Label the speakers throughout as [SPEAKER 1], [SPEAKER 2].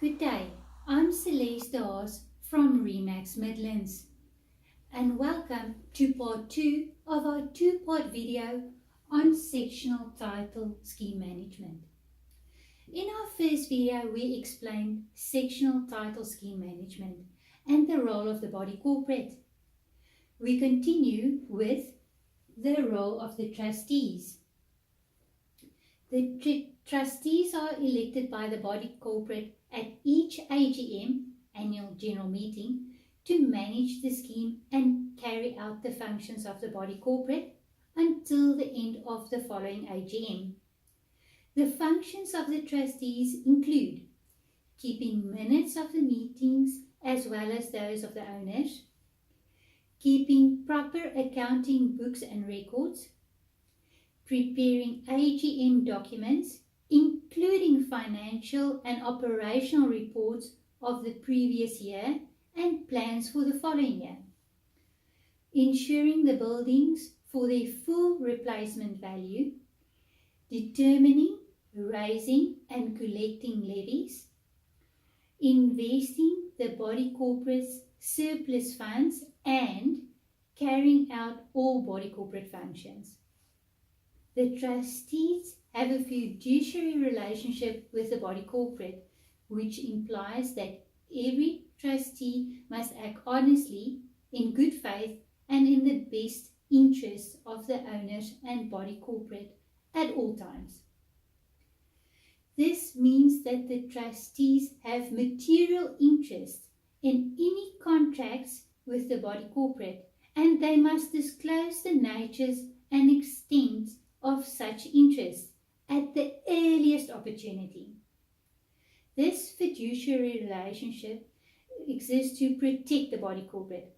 [SPEAKER 1] Good day, I'm Celeste de Haas from Remax Midlands, and welcome to part 2 of our two-part video on sectional title scheme management. In our first video, we explained sectional title scheme management and the role of the body corporate. We continue with the role of the trustees. The trustees are elected by the body corporate at each AGM, annual general meeting, to manage the scheme and carry out the functions of the body corporate until the end of the following AGM. The functions of the trustees include keeping minutes of the meetings as well as those of the owners, keeping proper accounting books and records, preparing AGM documents, including financial and operational reports of the previous year and plans for the following year, ensuring the buildings for their full replacement value, determining, raising and collecting levies, investing the body corporate's surplus funds and carrying out all body corporate functions. The trustees have a fiduciary relationship with the body corporate, which implies that every trustee must act honestly, in good faith, and in the best interests of the owners and body corporate at all times. This means that the trustees have material interest in any contracts with the body corporate, and they must disclose the natures and extent of such interest at the earliest opportunity. This fiduciary relationship exists to protect the body corporate,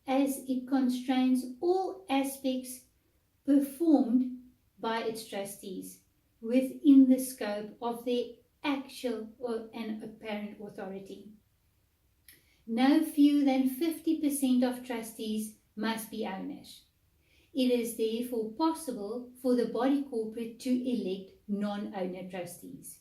[SPEAKER 1] as it constrains all aspects performed by its trustees within the scope of their actual and apparent authority. No fewer than 50% of trustees must be owners. It is therefore possible for the body corporate to elect non-owner trustees.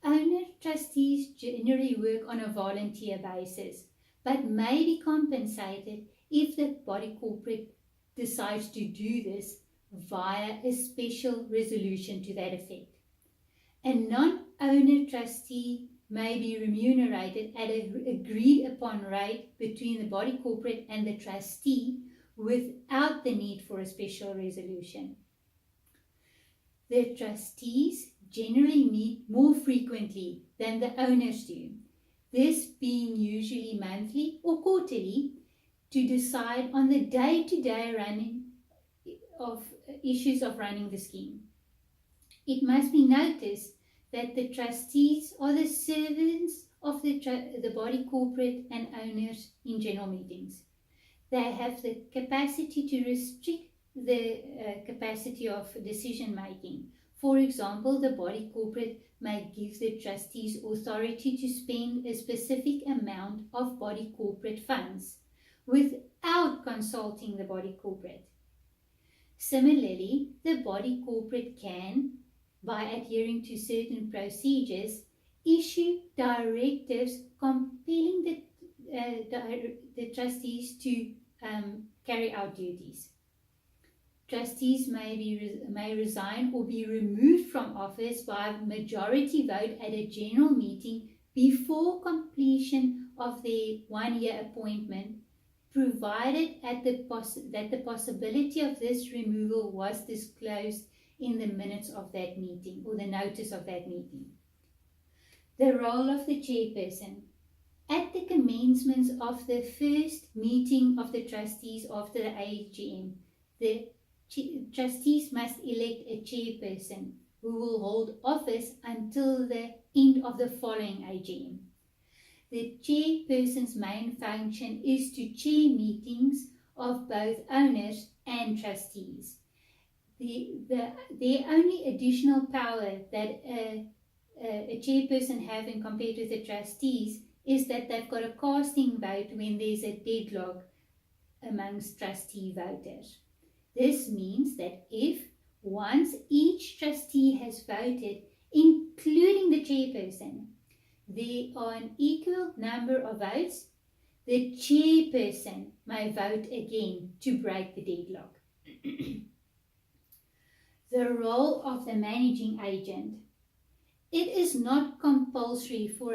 [SPEAKER 1] Owner trustees generally work on a volunteer basis, but may be compensated if the body corporate decides to do this via a special resolution to that effect. A non-owner trustee may be remunerated at an agreed upon rate between the body corporate and the trustee without the need for a special resolution. The trustees generally meet more frequently than the owners do, this being usually monthly or quarterly, to decide on the day-to-day running of issues of running the scheme. It must be noticed that the trustees are the servants of the body corporate and owners in general meetings. They have the capacity to restrict the capacity of decision making. For example, the body corporate may give the trustees authority to spend a specific amount of body corporate funds without consulting the body corporate. Similarly, the body corporate can, by adhering to certain procedures, issue directives compelling the trustees to carry out duties. Trustees may resign or be removed from office by majority vote at a general meeting before completion of their one-year appointment, provided that the possibility of this removal was disclosed in the minutes of that meeting or the notice of that meeting. The role of the chairperson. At the commencement of the first meeting of the trustees after the AGM, the trustees must elect a chairperson who will hold office until the end of the following AGM. The chairperson's main function is to chair meetings of both owners and trustees. The only additional power that a chairperson have in compared with the trustees is that they've got a casting vote when there's a deadlock amongst trustee voters. This means that if once each trustee has voted, including the chairperson, there are an equal number of votes, the chairperson may vote again to break the deadlock. The role of the managing agent. It is not compulsory for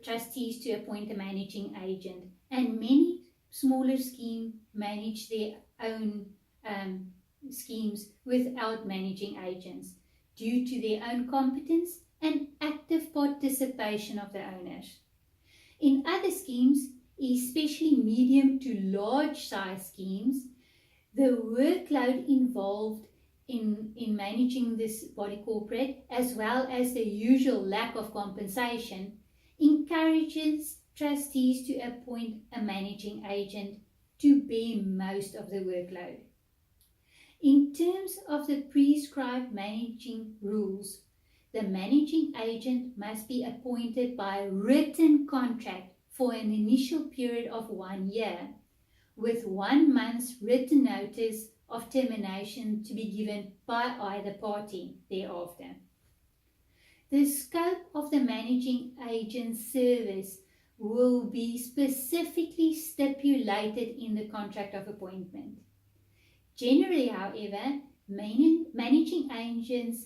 [SPEAKER 1] trustees to appoint a managing agent, and many smaller schemes manage their own schemes without managing agents due to their own competence and active participation of the owners. In other schemes, especially medium to large size schemes, the workload involved in managing this body corporate, as well as the usual lack of compensation, encourages trustees to appoint a managing agent to bear most of the workload. In terms of the prescribed managing rules, the managing agent must be appointed by written contract for an initial period of 1 year, with 1 month's written notice of termination to be given by either party thereafter. The scope of the managing agent's service will be specifically stipulated in the contract of appointment. Generally, however, managing agents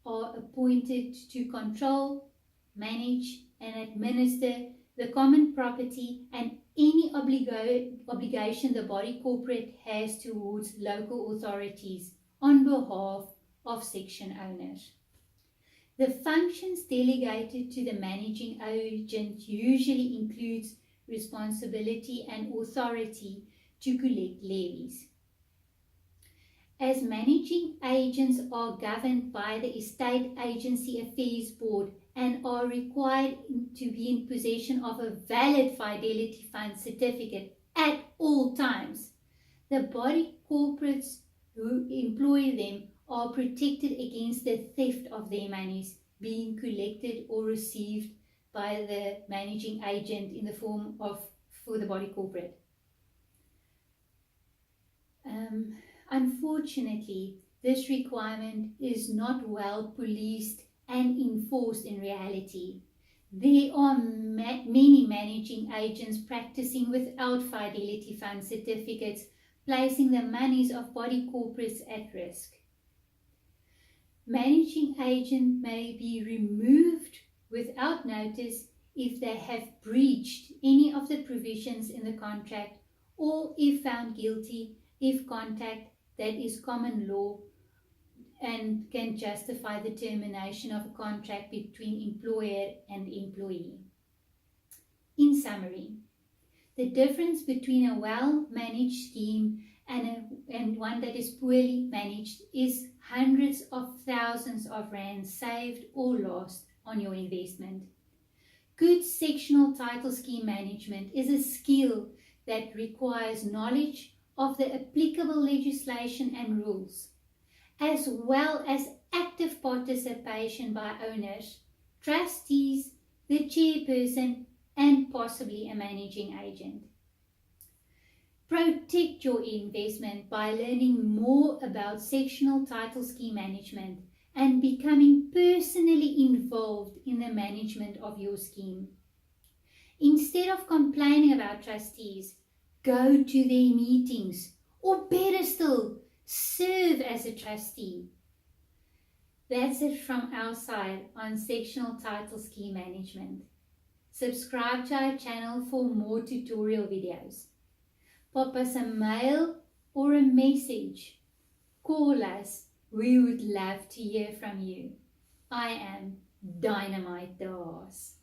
[SPEAKER 1] are appointed to control, manage, and administer the common property and any obligation the body corporate has towards local authorities on behalf of section owners. The functions delegated to the managing agent usually includes responsibility and authority to collect levies. As managing agents are governed by the Estate Agency Affairs Board and are required to be in possession of a valid Fidelity Fund certificate at all times, the body corporates who employ them are protected against the theft of their monies being collected or received by the managing agent in the form of for the body corporate. Unfortunately, this requirement is not well policed and enforced in reality. There are many managing agents practicing without Fidelity Fund certificates, placing the monies of body corporates at risk. Managing agent may be removed without notice if they have breached any of the provisions in the contract, or if found guilty if conduct that is common law and can justify the termination of a contract between employer and employee. In summary, the difference between a well-managed scheme and one that is poorly managed is hundreds of thousands of rands saved or lost on your investment. Good sectional title scheme management is a skill that requires knowledge of the applicable legislation and rules, as well as active participation by owners, trustees, the chairperson, and possibly a managing agent. Protect your investment by learning more about sectional title scheme management and becoming personally involved in the management of your scheme. Instead of complaining about trustees, go to their meetings, or better still, serve as a trustee. That's it from our side on sectional title scheme management. Subscribe to our channel for more tutorial videos. Pop us a mail or a message. Call us. We would love to hear from you. I am Dynamite de Haas.